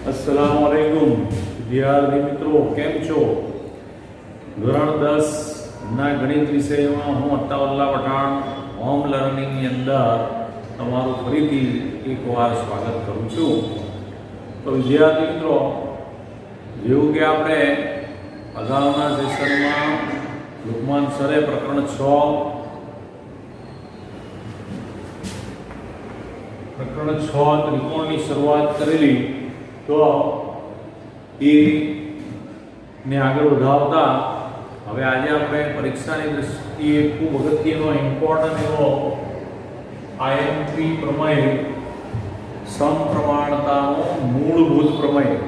अस्सलाम वालेकुम વિદ્યાર્થી મિત્રો, કેમ છો? ધોરણ 10 ના ગણિત વિષયમાં હું અત્તાવલ્લા પઠાણ હોમ લર્નિંગની અંદર તમારું ફરીથી એકવાર સ્વાગત કરું છું. તો વિદ્યાર્થી મિત્રો, જેવું કે આપણે અગાઉના સેશનમાં લુકમાન સરે પ્રકરણ 6 ત્રિકોણની શરૂઆત કરેલી, તો ને આગળ વધાવતા હવે આજે આપણે પરીક્ષાની દ્રષ્ટિએ ખૂબ અગત્યનો ઇમ્પોર્ટન્ટ એવો આઈએમપી પ્રમેય, સમપ્રમાણતાનો મૂળભૂત પ્રમેય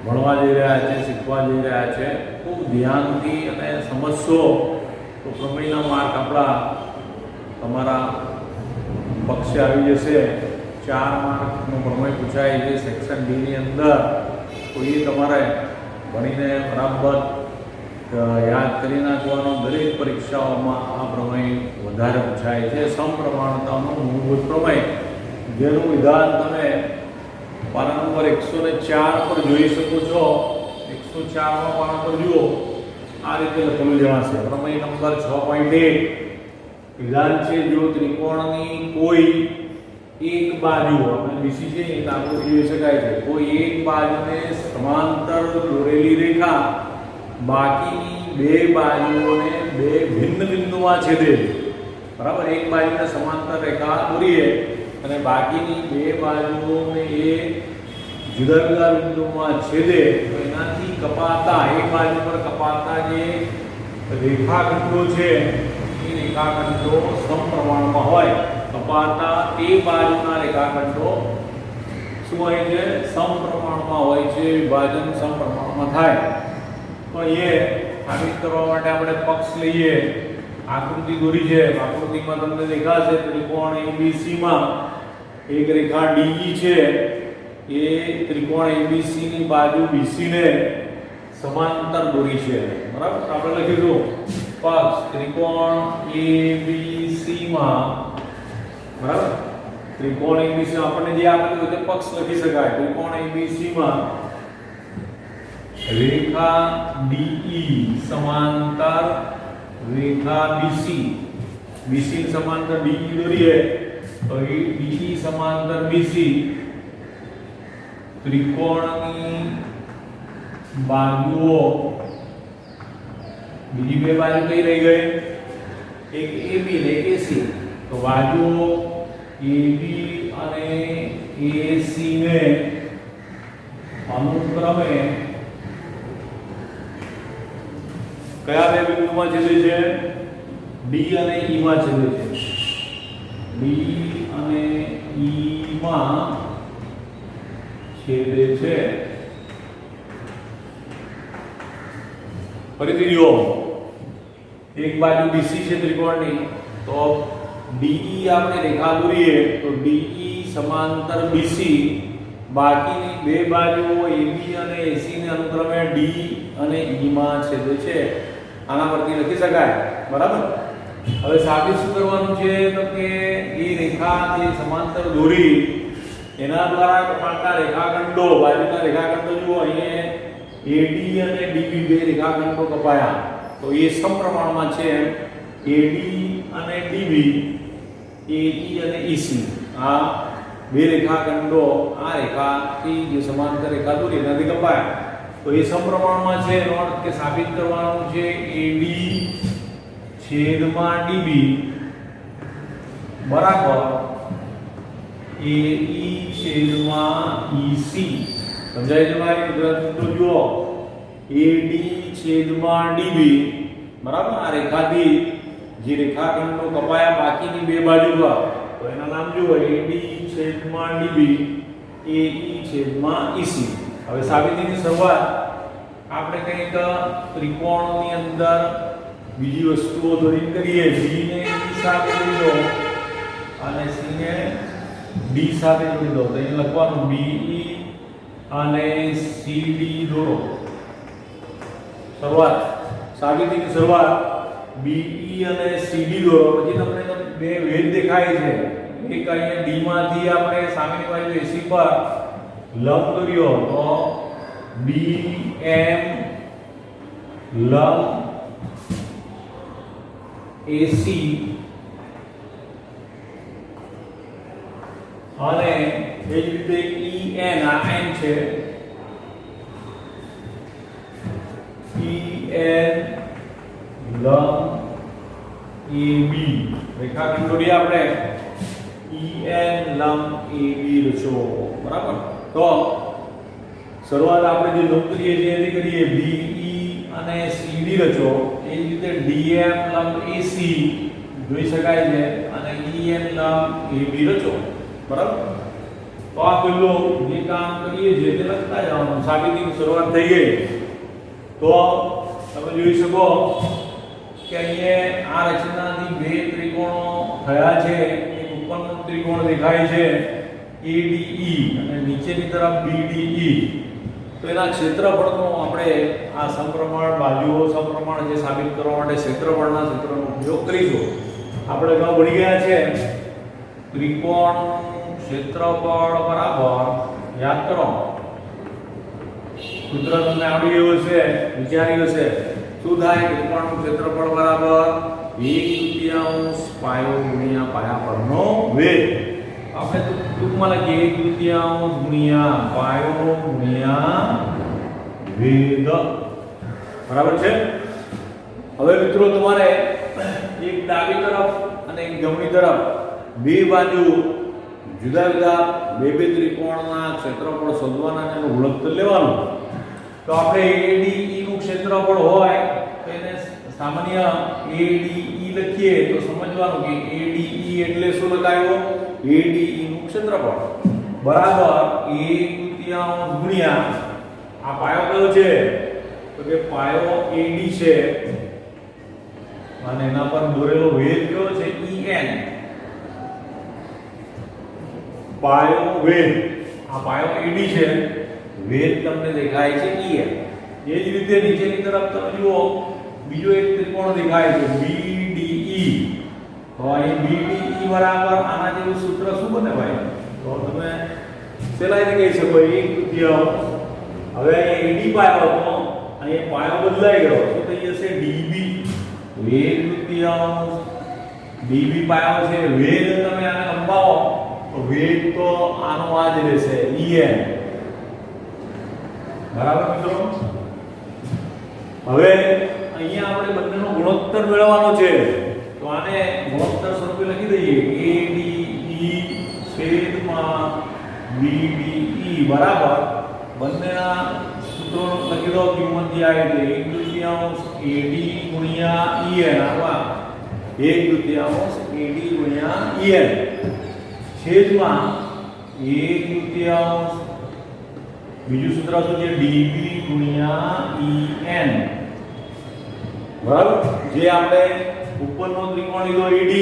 ભણવા જઈ રહ્યા છે, શીખવા જઈ રહ્યા છે. ખૂબ ધ્યાનથી અને સમજશો તો પ્રમેયના માર્ક આપણા તમારા પક્ષે આવી જશે. 4 માર્કનો પ્રમેય પૂછાય છે સેક્શન ડી ની અંદર, તો એ તમારે ભણીને બરાબર યાદ કરી નાખવાનો. દરેક પરીક્ષાઓમાં આ પ્રમેય વધારે પૂછાય છે, સમપ્રમાણતાનો મૂળભૂત પ્રમેય, જેનું વિધાન તમે પાના નંબર 104 પર જોઈ શકો છો. 104માં પાના પર જુઓ, આ રીતે લખેલું જણાશે. પ્રમેય નંબર 6.1 વિધાન છે, જો ત્રિકોણની કોઈ એક બાજુ, આપણે બીસી છે એ આકૃતિ જોઈ શકાય છે, કોઈ એક બાજુને સમાંતર દોરેલી રેખા બાકીની બે બાજુઓને બે ભિન્ન બિંદુમાં છેદે. બરાબર, એક બાજુને સમાંતર રેખા દોરીએ અને બાકીની બે બાજુઓને એ જુદા જુદા બિંદુમાં છેદે, તો એનાથી કપાતા, એક બાજુ પર કપાતા જે રેખાખંડો છે એ રેખાખંડો સમપ્રમાણમાં હોય. કપાતા તે બાજુના રેખાખંડો શું હોય છે? સમપ્રમાણમાં હોય છે, વિભાજન સમપ્રમાણમાં થાય. તો એ સાબિત કરવા માટે આપણે પક્ષ લઈએ. આકૃતિ દોરી છે, આકૃતિમાં તમને દેખાશે ત્રિકોણ ABC માં એક રેખા DE છે, એ ત્રિકોણ ABC ની બાજુ BC ને સમાંતર દોરી છે. બરાબર, આપણે લખીશું પક્ષ ત્રિકોણ ABC માં. બરાબર, ત્રિકોણ ABC આપણને જે આપેલું તે પક્ષ લખી શકાય. ત્રિકોણ ABC માં રેખા DE સમાંતર રેખા BC, BC સમાંતર DE દોરીએ તો એ DE સમાંતર BC ત્રિકોણની બાજુઓ, બીજી બે બાજુ કઈ રહી ગઈ? એક AB ને એક AC. તો બાજુઓ AB અને AC ને અનુક્રમે કયા બે બિંદુમાં છેદે છે? D અને E માં છેદે છે. D અને E માં છેદે છે. ફરીથી જુઓ, એક બાજુ BC છે ત્રિકોણની, તો DE આપણે રેખા દોરીએ તો DE સમાંતર BC, બાકીની બે બાજુઓ AB અને AC ને અનુક્રમે D અને E માં છેદે છે. આના પરથી લખી શકાય. બરાબર, હવે સાબિત શું કરવાનું છે? તો કે એ રેખા જે સમાંતર દોરી એના દ્વારા કપાતા રેખાખંડો, બાજુના રેખાખંડો જુઓ, અહીંયા AD અને DB બે રેખાખંડો કપાયા, તો એ સમપ્રમાણમાં છે. AD અને DB, AE અને EC, આ બે રેખાખંડો આ રેખાથી જે સમાંતર રેખા દોરી એનાથી કપાયા, તો એ સમપ્રમાણમાં છે. એનો અર્થ કે સાબિત કરવાનું છે AD છેદમાં DB બરાબર AE છેદમાં EC. સમજાય છે મારી વિદ્યાર્થી? તો જુઓ, AD છેદમાં DB બરાબર, આ રેખાથી જે રેખાખંડો કપાયા બાકીની બે બાજુ પર, તો એના નામ જુઓ AD છેદમાં DB, AE છેદમાં EC. હવે સાબિતીની શરૂઆત આપણે કંઈક ત્રિકોણની અંદર બીજી વસ્તુઓ દોરી કરીએ. B ને E સાથે જોડી દો અને C ને D સાથે જોડી દો. તો અહીં લખવાનું BE અને CD દોરો. શરૂઆત, સાબિતીની શરૂઆત BE અને CD દોરો. પછી તમને બે વેધ દેખાય છે. એક અહીંયા D માંથી આપણે સામેની બાજુ AC પર લંબ દોર્યો તો BM લંબ AC અને એ જ રીતે EN આ n છે EN લંબ AB રેખાખંડ દોરીએ આપણે EN લંબ AB રચો બરાબર તો શરૂઆત આપણે જે લંબ કરીએ છીએ એથી કરીએ BE અને CD રચો એ જ રીતે DM લંબ AC જોઈ શકાય છે અને EN લંબ AB રચો બરાબર તો આ પેલું જે કામ કરીએ છીએ તે લખતા જવાનું સાબિતીની શરૂઆત થઈ ગઈ તો તમે જોઈ શકો કે અહીંયા આ રચનાથી બે ત્રિકોણો થયા છે એક ઉપરનો ત્રિકોણ દેખાય છે ADE અને નીચેની તરફ BDE તો એના ક્ષેત્રફળનો આપણે આ સમપ્રમાણ બાજુઓ સમપ્રમાણ જે સાબિત કરવા માટે ક્ષેત્રફળના સૂત્રનો ઉપયોગ કરીશું આપણે અગાઉ ભણી ગયા છે ત્રિકોણ ક્ષેત્રફળ બરાબર યાદ કરો સૂત્ર તમને આવડી ગયું છે વિચાર્યું છે શું થાય ત્રિકોણનું ક્ષેત્રફળ બરાબર 1/3 પાયો ગુણ્યા પાયા પરનો વેગ આપણે ટૂંકમાં લખીએ 1/3 ગુણ્યા પાયો ગુણ્યા વેગ બરાબર છે હવે મિત્રો તમારે એક ડાબી તરફ અને એક જમણી તરફ બે બાજુ જુદા જુદા બે ત્રિકોણના ક્ષેત્રફળ શોધવાના અને એનું ગુણોત્તર લેવાનું તો આપણે ADE નું ક્ષેત્રફળ હોય તો એને સામાન્ય ADE લખીએ તો સમજવાનું કે ADE એટલે શું લખાયો ADE નું ક્ષેત્રફળ બરાબર 1/3 ગુણ્યા આ પાયો કયો છે તો કે પાયો AD છે અને એના પર દોરેલો વેગ કયો છે EN પાયો વેગ આ પાયો AD છે વેગ તમને દેખાય છે EN એ જ રીતે નીચેની તરફ તમે જુઓ બીજો એક ત્રિકોણ દેખાય છે BDE તો અહીં BDE બરાબર આના જેવું સૂત્ર શું બને ભાઈ તો તમે સહેલાઈથી કહી શકો 1/3 હવે અહીં AD પાયો હતો અહીં પાયો બદલાઈ ગયો તો થઈ જશે DB 1/3 DB પાયો છે વેગ તમે આને લંબાવો તો વેગ તો આનો આ જ રહેશે EN બરાબર મિત્રો હવે અહીંયા આપણે બંનેનો ગુણોત્તર મેળવવાનો છે તો આને ગુણોત્તર સ્વરૂપે લખી દઈએ ADE છેદમાં BDE બરાબર બંનેના સૂત્રો લખી દો કિંમત જે આવી છે 1/3 AD ગુણ્યા EN આવા 1/3 AD ગુણ્યા EN છેદમાં 1/3 બીજું સૂત્ર શું છે DB ગુણ્યા EN બરાબર જે આપણે ઉપરનો ત્રિકોણ લીધો AD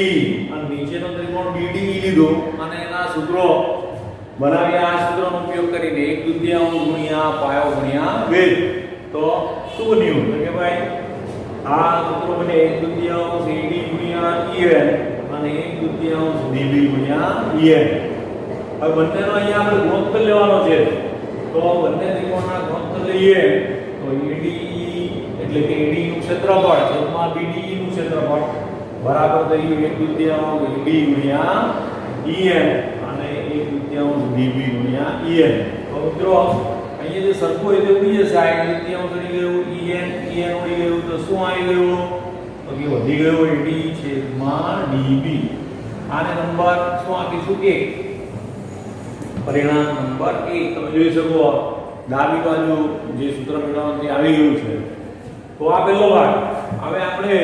અને નીચેનો ત્રિકોણ BDE લીધો અને એના સૂત્રો બનાવ્યા આ સૂત્રનો ઉપયોગ કરીને 1/3 ગુણ્યા પાયો ગુણ્યા વેગ તો શું બન્યું તો કે ભાઈ આ સૂત્ર બને 1/3 AD ગુણ્યા EN અને 1/3 DB ગુણ્યા EN હવે બંનેનો અહીંયા આપણે ગુણોત્તર લેવાનો છે તો બંને ત્રિકોણના ગુણોત્તર લઈએ તો ADE એટલે કે AD નું ક્ષેત્રફળ છેદમાં BDE નું ક્ષેત્રફળ બરાબર થયું 1/3 AD ગુણ્યા EN અને 1/3 DB ગુણ્યા EN તો મિત્રો અહીંયા જે સરખું હોય તે ઉડી જશે આ 1/3 ઉડી ગયું EN ઉડી ગયું તો શું આવી ગયું તો કે વધી ગયો AD છેદમાં DB આને નંબર શું આપીશું 1 પરિણામ નંબર 1 તમે જોઈ શકો ડાબી બાજુ જે સૂત્ર મેળવવાનું આવી ગયું છે તો આ પહેલો ભાગ હવે આપણે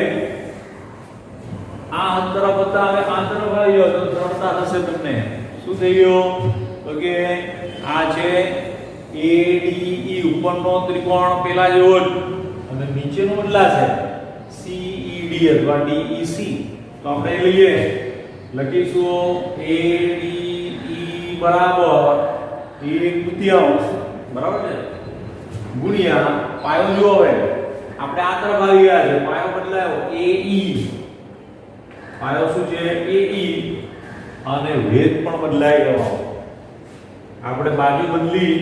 આ અંતર બતા હવે આ તરફ આવી ગયો તો સરળતા થશે તમને શું થઈ ગયું તો કે આ છે ADE ઉપરનો ત્રિકોણ પેલા જેવો જ અને નીચેનો બદલાશે CED અથવા DEC તો આપણે લઈએ લખીશું ADE બરાબર 1/3 બરાબર છે ગુણ્યા પાયો જો હવે આપણે આ તરફ આવી ગયા છે પાયો બદલાયો AE પાયો શું છે AE અને વેગ પણ બદલાઈ ગયો આપણે બાજુ બદલી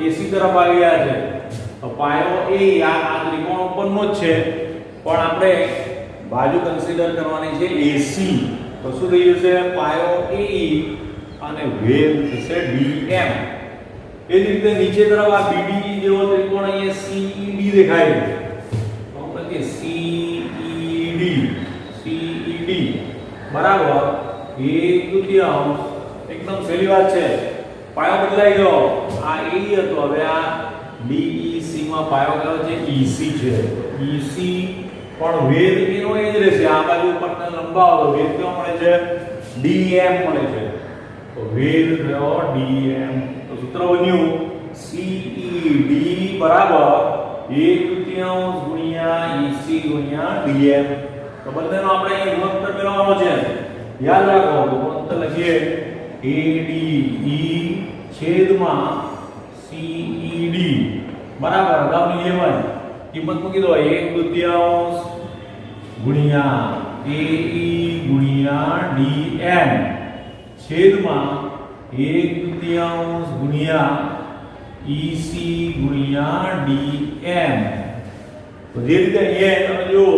એસી તરફ આવી ગયા છે. તો પાયો એ આ ત્રિકોણ ઉપરનો જ છે, પણ આપણે બાજુ કન્સિડર કરવાની છે એસી. તો શું થઈ જશે? પાયો એ અને વેધ થશે dm. એ જ રીતે નીચે તરફ આ બીડી જેવો ત્રિકોણ અહીંયા સીઈડી દેખાય છે. તો આપણે કે સીઈડી બરાબર 1/3. એકદમ સહેલી વાત છે. પાયો બદલાઈ ગયો. આ એ હતો, હવે આ DEC માં પાયો કયો છે? EC છે. EC પણ વેધ એનો એ જ રહેશે. આ બાજુ પરને લંબાવો તો વેધ કેવો મળે છે? dm મળે છે. તો વેધ થયો dm. તો સૂત્ર બન્યું CED બરાબર 1/3 ગુણ્યા EC ગુણ્યા dm. તો બંનેનો આપણે અહીં ગુણોત્તર મેળવવાનો છે. યાદ રાખો, ગુણોત્તર લખીએ ADE છેદમાં CED બરાબર અગાઉની જેમ જ કિંમત મૂકી દો 1/3 ગુણ્યા AE ગુણ્યા dm છેદમાં 1/3 ગુણ્યા EC ગુણ્યા dm. તો જે રીતે અહીંયા તમે જુઓ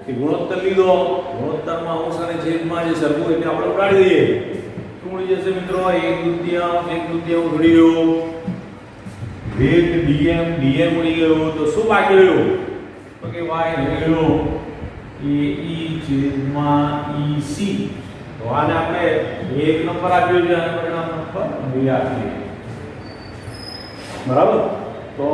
કે ગુણોત્તર લીધો, ગુણોત્તરમાં અંશ અને છેદમાં જે સરખું એટલે આપણે ઉડાડી દઈએ. શું મળી જશે મિત્રો? 1/3 ઉડી ગયો. વેધ dm મળી ગયો. તો શું બાકી રહ્યું? તો કે y રહી ગયો AE છેદમાં EC. તો આને આપણે 1 નંબર આપ્યો છે અને પરિણામ નંબર 2 આપીએ. બરાબર. તો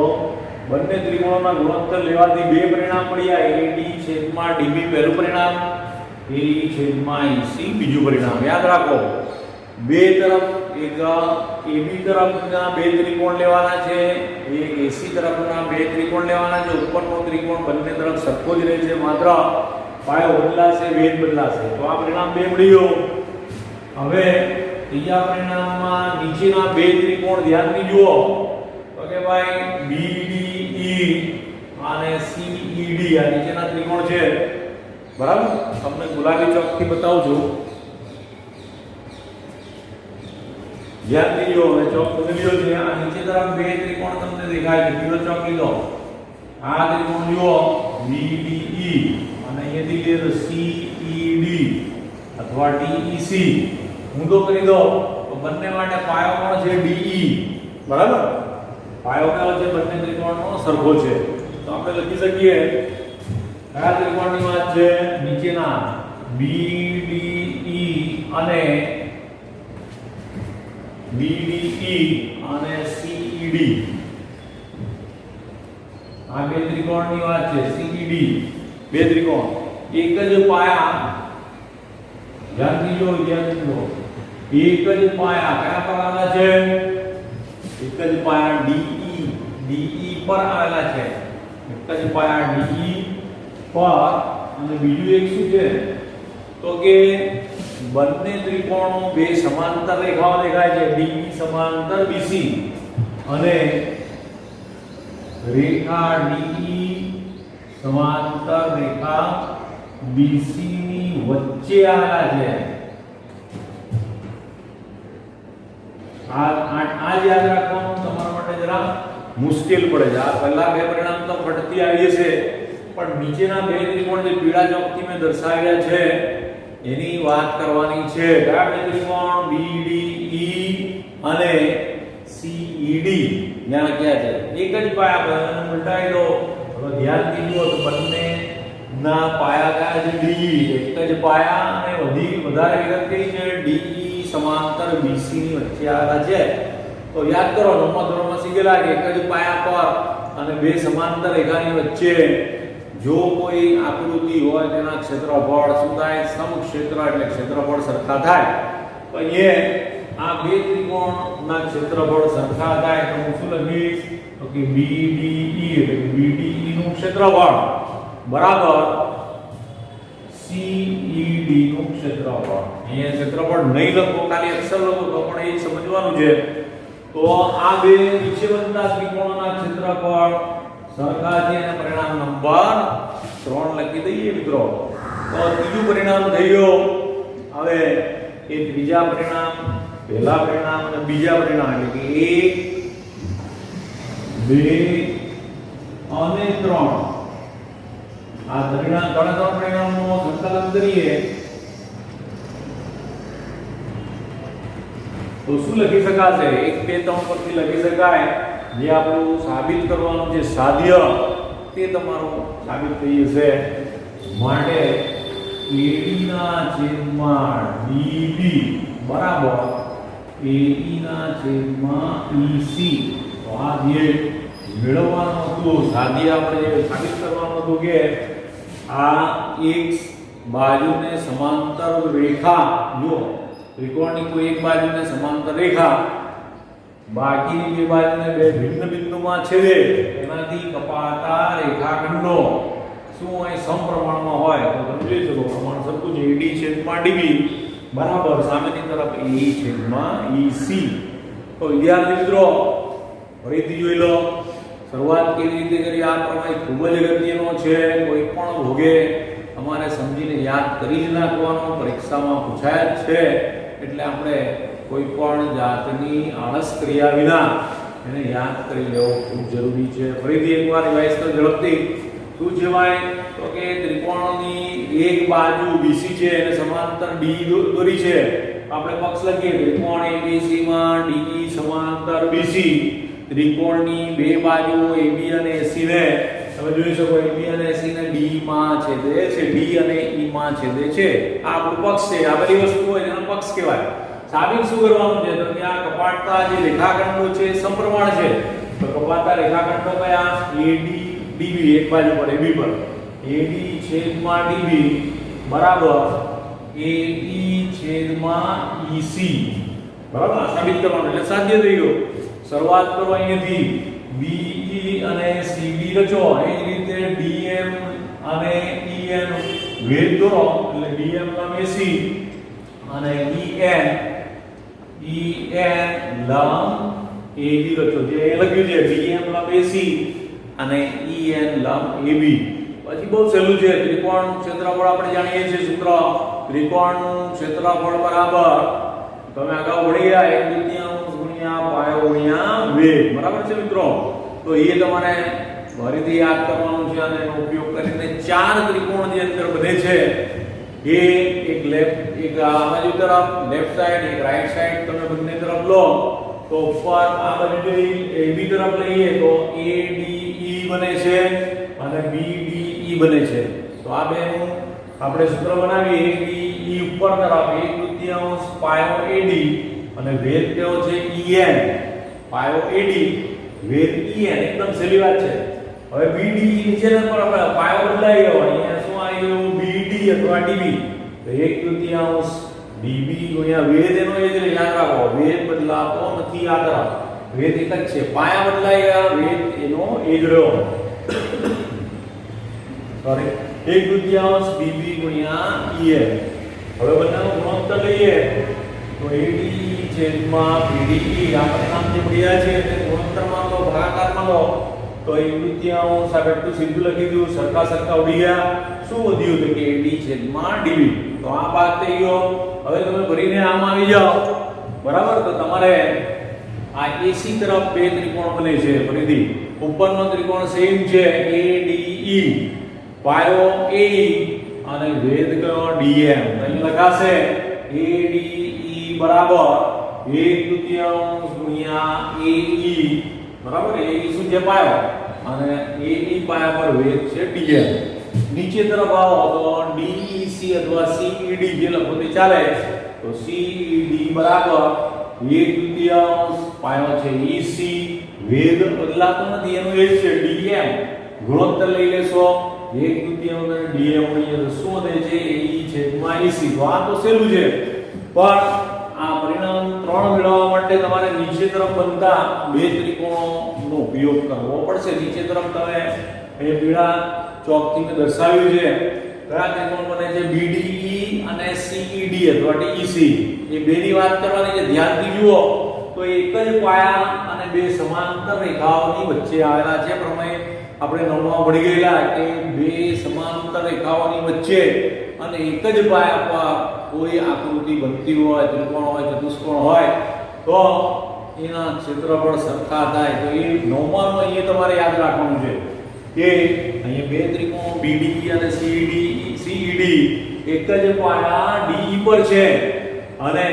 બંને ત્રિકોણોના ગુણોત્તર લેવાથી બે પરિણામ મળ્યા. AD છેદમાં DB પહેલું પરિણામ, AE છેદમાં EC બીજું પરિણામ. યાદ રાખો, બે તરફ એક AB તરફના બે ત્રિકોણ લેવાના છે, એક AC તરફના બે ત્રિકોણ લેવાના છે. ઉપરનો ત્રિકોણ બંને તરફ સરખો જ રહે છે, માત્ર પાયો બદલાશે, વેધ બદલાશે. તો આ પરિણામ 2 મળી ગયો. હવે ત્રીજા પરિણામમાં નીચેના બે ત્રિકોણ ધ્યાનથી જુઓ. તો કે ભાઈ BDE અને CED આ નીચેના ત્રિકોણ છે. બરાબર. તમને ગુલાબી ચોકથી બતાવું છું. ધ્યાનથી જુઓ. હવે ચોક બદલ્યો છે. આ નીચે તરફ બે ત્રિકોણ તમને દેખાય છે. પીળો ચોક લીધો. આ ત્રિકોણ જુઓ BDE અને અહીંયાથી લે તો CED અથવા DEC. ઊંધો કરી દો તો બંને માટે પાયો કોણ છે? DE. બરાબર. પાયો કયો છે? બંને ત્રિકોણનો સરખો છે. તો આપણે લખી શકીએ કયા ત્રિકોણની વાત છે? નીચેના BDE અને CED. આ બે ત્રિકોણની વાત છે. CED બે ત્રિકોણ એક જ પાયા. ધ્યાનથી જો, ધ્યાનથી જો. એક જ પાયા કયા પર આવેલા છે? એક જ પાયા DE પર આવેલા છે. એક જ પાયા DE પર. અને બીજું એક શું છે? તો કે બંને ત્રિકોણો બે સમાંતર રેખાઓ દેખાય છે. DE સમાંતર BC અને રેખા DE સમાંતર રેખા BC ની વચ્ચે આવેલા છે. આ યાદ રાખવાનું તમારા માટે જરા મુશ્કેલ પડે છે. આ પહેલા બે પરિણામ તો ફટતી આવી જશે, પણ નીચેના બે ત્રિકોણ જે પીળા ચોકથી મેં દર્શાવ્યા છે એની વાત કરવાની છે. કયા બે ત્રિકોણ? BDE અને CED. ત્યાં ક્યાં છે? એક જ પાયા પર અને ઉલટાવી દો. હવે ધ્યાનથી જુઓ તો બંને ના પાયા કયા છે? DE. એક જ પાયા અને વધારે વિગત કઈ છે? DE સમાંતર BC ની વચ્ચે આવેલા છે. તો યાદ કરો, 9મા ધોરણમાં શીખેલા કે એક જ પાયા પર અને બે સમાંતર રેખાની વચ્ચે જો કોઈ આકૃતિ હોય તેના ક્ષેત્રફળ શું થાય? સમક્ષેત્ર એટલે ક્ષેત્રફળ સરખા થાય. તો અહીંયા આ બે ત્રિકોણના ક્ષેત્રફળ સરખા થાય તો હું શું લખીશ? તો કે BDE એટલે BDE નું ક્ષેત્રફળ બરાબર CED નું ક્ષેત્રફળ. અહીંયા ક્ષેત્રફળ નહીં લખો, ખાલી અક્ષર લખો તો પણ એ સમજવાનું છે. તો આ બે નીચે બનતા ત્રિકોણોના ક્ષેત્રફળ સરખા છે અને પરિણામ નંબર 3 લખી દઈએ મિત્રો. તો ત્રીજું પરિણામ થઈ ગયું. હવે એ ત્રીજા પરિણામ પહેલા પરિણામ અને બીજા પરિણામ એટલે કે 1 2 અને 3 આ ત્રણ પરિણામનો સંકલન કરીએ તો શું લખી શકાશે? 1 2 3 પરથી લખી શકાય જે આપણું સાબિત કરવાનું જે સાધ્ય તે તમારું સાબિત થઈ જશે. માટે AD ના છેદમાં DB બરાબર AE ના છેદમાં EC. તો આ જે મેળવવાનું હતું સાધ્ય આપણે જે સાબિત કરવાનું હતું કે આ એક બાજુને સમાંતર રેખા જો ત્રિકોણની કોઈ એક બાજુને સમાંતર રેખા બાકીની બે બાજુને બે ભિન્ન બિંદુમાં છેદે એનાથી કપાતા રેખાખંડો શું હોય? સમપ્રમાણમાં હોય. તો તમે જોઈ શકો પ્રમાણ સરખું છે. AD છેદમાં DB બરાબર સામેની તરફ AE છેદમાં EC. તો વિદ્યાર્થી મિત્રો ફરીથી જોઈ લો શરૂઆત કેવી રીતે કરી. આ પ્રમાણે ખૂબ જ અગત્યનો છે. કોઈ પણ ભોગે તમારે સમજીને યાદ કરી જ નાખવાનું. પરીક્ષામાં પૂછાય જ છે એટલે આપણે કોઈ પણ જાતની આળસ કર્યા વિના એને યાદ કરી લેવો ખૂબ જરૂરી છે. ફરીથી એકવાર રિવાઇઝ કરો ઝડપથી. શું કહેવાય? તો કે ત્રિકોણની એક બાજુ BC છે અને સમાંતર D દોરી છે. આપણે પક્ષ લખીએ ત્રિકોણ ABC માં DE સમાંતર BC. ત્રિકોણની બે બાજુ AB અને AC ને તમે જોઈ શકો AB અને AC ને D માં છેદે છે, D અને E માં છેદે છે. આ આપણું પક્ષ છે. આ બધી વસ્તુ હોય એનો પક્ષ કહેવાય. સાબિત શું કરવાનું છે? તો કે આ કપાટતા જે રેખાખંડો છે સમપ્રમાણ છે. તો કપાટતા રેખાખંડો કયા? AD DB એક બાજુ પર AB પર AD છેદમાં DB બરાબર AE છેદમાં EC બરાબર સાબિત કરવાનું એટલે સાધ્ય થઈ ગયું. શરૂઆત કરો અહીંયાથી BE અને CB રચો. એ જ રીતે DM અને EN ભેદ દોરો એટલે DM લંબ AC અને EN લંબ AB રચો. જે લખ્યું છે DM લંબ AC અને EN લંબ AB. પછી બહુ સહેલું છે. ત્રિકોણ ક્ષેત્રફળ આપણે જાણીએ છીએ સૂત્ર ત્રિકોણનું ક્ષેત્રફળ બરાબર તમે અગાઉ ભણી ગયા 1/2 ગુણ્યા પાયો ગુણ્યા વેગ બરાબર છે મિત્રો. તો એ તમારે ફરીથી યાદ કરવાનું છે અને એનો ઉપયોગ કરીને ચાર ત્રિકોણ જે અંદર બને છે એ એક લેફ્ટ એક આ બાજુ તરફ લેફ્ટ સાઈડ એક રાઈટ સાઈડ તમે બંને તરફ લો તો ઉપર આ બાજુ જોઈ AB તરફ લઈએ તો ADE બને છે અને BDE બને છે. તો આ બેનું આપણે સૂત્ર બનાવીએ ADE ઉપર તરફ 1/2 પાયો AD અને વેધ કેવો છે EN પાયો AD વેધ EN. એકદમ સહેલી વાત છે. હવે BDE નીચેના પર આપણે પાયો બદલાઈ ગયો. અહીંયા શું આવી ગયું? BD અથવા DB. તો 1/2 DB ગુણ્યા વેધ એનો એ જ યાદ રાખો. વેધ બદલાતો નથી. આ તરફ વેધ એક જ છે. પાયા બદલાઈ ગયા વેધ એનો એ જ રહ્યો. સોરી 1/2 DB ગુણ્યા EN. હવે બંનેનો ગુણોત્તર લઈએ તો AD છેદમાં BDE આપણે નામ જે મળ્યા છે તે ગુણોત્તરમાં લો ભાગાકારમાં લો તો 1/2 આ બેઠું સીધું લખી દીધું. સરખા સરખા ઉડી ગયા. શું વધ્યું? તો કે AD છેદમાં DB. તો આ ભાગ થઈ ગયો. હવે તમે ભરીને આમ આવી જાઓ બરાબર. તો તમારે આ AC તરફ બે ત્રિકોણ બને છે. ફરીથી ઉપરનો ત્રિકોણ સેમ છે ADE પાયો AE અને વેધ કયો DM. અહીં લખાશે ADE બરાબર 1/2 ગુણ્યા AE બરાબર. AE શું છે? પાયો અને AE પાયા પર વેધ છે DM. નીચે તરફ આવો તો DEC અથવા CED જે લખો તે ચાલે. તો CED બરાબર 1/2 પાયો છે EC વેધ બદલાતો નથી એનો એ છે DM. ગુણોત્તર લઈ લેશો 1/2 અને DM મળીએ તો શું વધે છે? AE છેદમાં EC. તો આ તો સહેલું છે પણ આ પરિણામ 3 મેળવવા માટે તમારે નીચે તરફ બનતા બે ત્રિકોણોનો ઉપયોગ કરવો પડશે. નીચે તરફ તમે એ પીળા ચોકથી મેં દર્શાવ્યું છે કયા ત્રિકોણ બને છે? BDE અને CED અથવા DEC. એ બેની વાત કરવાની છે. ધ્યાનથી જુઓ તો એક જ પાયા અને બે સમાંતર રેખાઓની વચ્ચે આવેલા છે. પ્રમેય આપણે 9માં ભણી ગયેલા કે બે સમાંતર રેખાઓની વચ્ચે અને એક જ પાયા પર કોઈ આકૃતિ બનતી હોય, ત્રિકોણ હોય, ચતુષ્કોણ હોય તો એના ક્ષેત્રફળ સરખા થાય. તો એ 9માં અહીંયા તમારે યાદ રાખવાનું છે કે અહીંયા બે ત્રિકોણ BD અને CED એક જ પાયા DE પર છે અને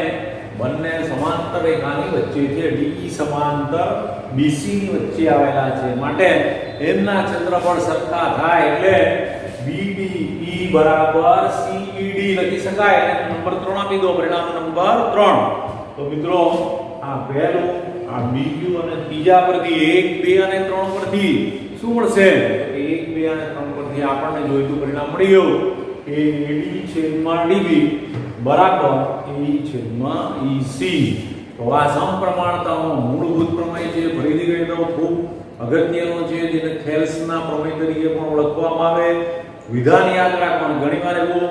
બંને સમાંતર રેખાની વચ્ચે છે. DE સમાંતર BC ની વચ્ચે આવેલા છે, માટે એમના ક્ષેત્રફળ સરખા થાય એટલે BDE બરાબર CED લખી શકાય. અને નંબર 3 આપી દો, પરિણામ નંબર 3. તો મિત્રો આ પહેલું, આ બીજું અને ત્રીજા પરથી 1, 2 અને 3 પરથી શું મળશે? 1, 2 અને 3 પરથી આપણને જોઈતું પરિણામ મળી ગયું કે AD/DB બરાબર AE/EC. તો આ સમપ્રમાણતાનો મૂળભૂત પ્રમેય છે. ફરીથી કહી દઉં, ખૂબ અગત્યનો છે, જેને થેલ્સના પ્રમેય તરીકે પણ ઓળખવામાં આવે. વિધાન યાદ રાખવાનું. ઘણીવાર એવું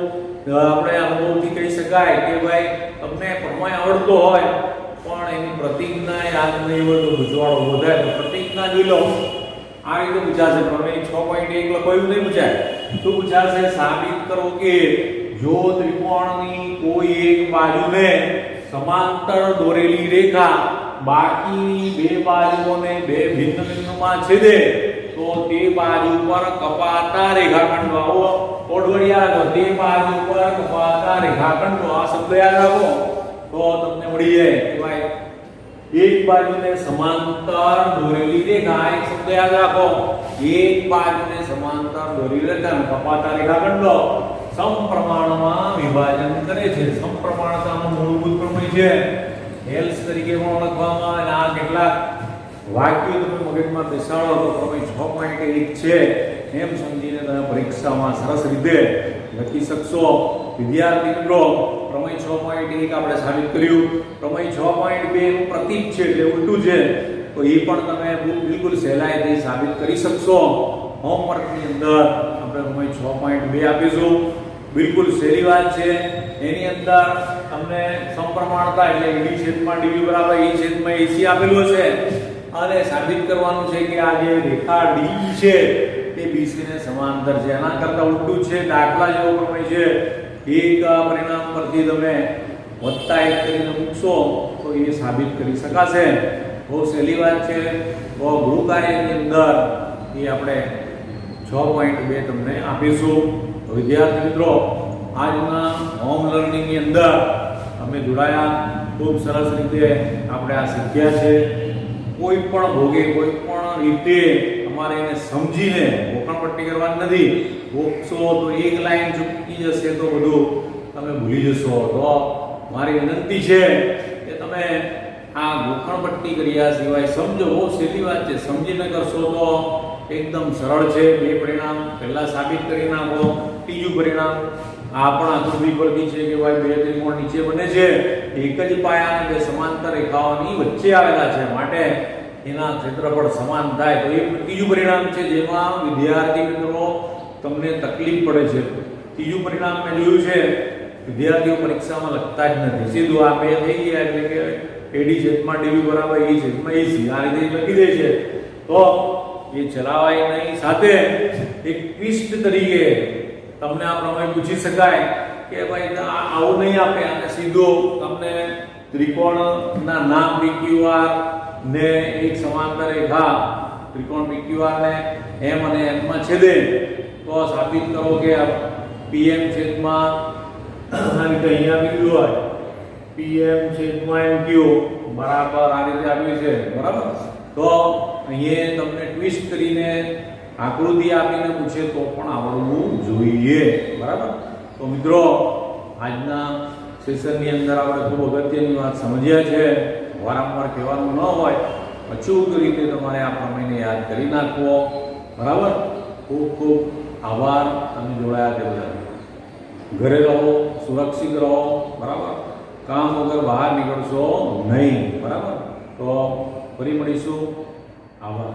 આપણે અનુભવથી કહી શકાય કે ભાઈ તમને પ્રમેય આવડતો હોય પણ એની પ્રતિજ્ઞા યાદ નહીં હોય તો ગુજવાળો ઉભો થાય. તો પ્રતિજ્ઞા જોઈ લો. આ રીતે પૂછાશે પ્રમેય 6.1 લખોયું નહીં પૂછાય. શું પૂછાશે? સાબિત કરો કે જો ત્રિકોણની કોઈ એક બાજુને સમાંતર દોરેલી રેખા બાકીની બે બાજુઓને બે ભિન્ન બિંદુમાં છેદે તો તે બાજુ પર કપાતા રેખાખંડો, આવો કોડવડ યાદ રાખો, તે બાજુ પર કપાતા રેખાખંડો, આ શબ્દ યાદ રાખો તો તમને મળી જાય કે ભાઈ એક બાજુને સમાંતર દોરેલી રેખા, એક શબ્દ યાદ રાખો, એક બાજુને સમાંતર દોરેલી રેખા કપાતા રેખાખંડો સમપ્રમાણમાં વિભાજન કરે છે. સમપ્રમાણતાનો મૂળભૂત પ્રમેય છે, હેલ્સ તરીકે પણ ઓળખવામાં આવે. આ કેટલાક વાક્યો તમે મગજમાં બેસાડો તો પ્રમેય 6.1 છે એમ સમજીને તમે પરીક્ષામાં સરસ રીતે લખી શકશો. વિદ્યાર્થી મિત્રો, પ્રમેય 6.1 આપણે સાબિત કર્યું. પ્રમેય 6.2 નું પ્રતીક છે એટલે ઉલટું છે, તો એ પણ તમે બિલકુલ સહેલાઈથી સાબિત કરી શકશો. હોમવર્કની અંદર આપણે પ્રમેય 6.2 આપીશું. બિલકુલ સહેલી વાત છે. એની અંદર તમને સમપ્રમાણતા એટલે AD/DB બરાબર AE/EC આપેલું હશે અને સાબિત કરવાનું છે કે આ જે રેખા DE છે તે BC ને સમાંતર છે. એના કરતા ઉલટું છે, દાખલા જેવો પ્રમેય છે. એક પરિણામ પરથી તમે +1 કરીને મૂકશો તો એ સાબિત કરી શકાશે. બહુ સહેલી વાત છે. તો ગૃહ કાર્યની અંદર એ આપણે 6.2 તમને આપીશું. તો વિદ્યાર્થી મિત્રો, આજના હોમ લર્નિંગની અંદર અમે જોડાયા. ખૂબ સરસ રીતે આપણે આ શીખ્યા છે. કોઈ પણ ભોગે, કોઈ પણ રીતે તમારે એને સમજીને ગોખણપટ્ટી કરવાની નથી. ગોખશો તો એક લાઈન ચૂકી જશે તો બધું તમે ભૂલી જશો. તો મારી વિનંતી છે કે તમે આ ગોખણપટ્ટી કર્યા સિવાય સમજો. બહુ સહેલી વાત છે, સમજીને કરશો તો એકદમ સરળ છે. બે પરિણામ પહેલા સાબિત કરી નાખો. ત્રીજું પરિણામ આ પણ આકૃતિ પરથી છે કે ભાઈ બે ત્રિકોણ નીચે બને છે, એક જ પાયા અને બે સમાંતર રેખાઓની વચ્ચે આવેલા છે, માટે એના ક્ષેત્રફળ સમાન થાય. તો એ ત્રીજું પરિણામ છે જેમાં વિદ્યાર્થી મિત્રો તમને તકલીફ પડે છે. ત્રીજું પરિણામ મેં જોયું છે વિદ્યાર્થીઓ પરીક્ષામાં લખતા જ નથી. સીધું આ બે થઈ ગયા એટલે કે AD/DB બરાબર EC આ રીતે લખી દે છે. તો એ ચલાવાય નહીં. સાથે એક ટ્વિસ્ટ તરીકે તમને આ પ્રમેય પૂછી શકાય કે ભાઈ આવું નહીં આપે અને સીધો તમને ત્રિકોણના નામ PQR ને એક સમાંતર રેખા ત્રિકોણ PQR ને M અને N માં છેદે તો સાબિત કરો કે PM છેદમાં આવી તો અહીંયા બીજું હોય PM છેદમાં MQ બરાબર આ રીતે આપ્યું છે. બરાબર, તો અહીંયા તમને ટ્વિસ્ટ કરીને આકૃતિ આપીને પૂછે તો પણ આવડવું જોઈએ. બરાબર, તો મિત્રો આજના સેશનની અંદર આપણે ખૂબ અગત્યની વાત સમજ્યા છે. વારંવાર કહેવાનું ન હોય, અચૂક રીતે તમારે આ પ્રમેયને યાદ કરી નાખવો. બરાબર, ખૂબ ખૂબ આભાર તમે જોડાયા તે બદલ. ઘરે રહો, સુરક્ષિત રહો. બરાબર, કામ વગર બહાર નીકળશો નહીં. બરાબર, તો ફરી મળીશું. આભાર.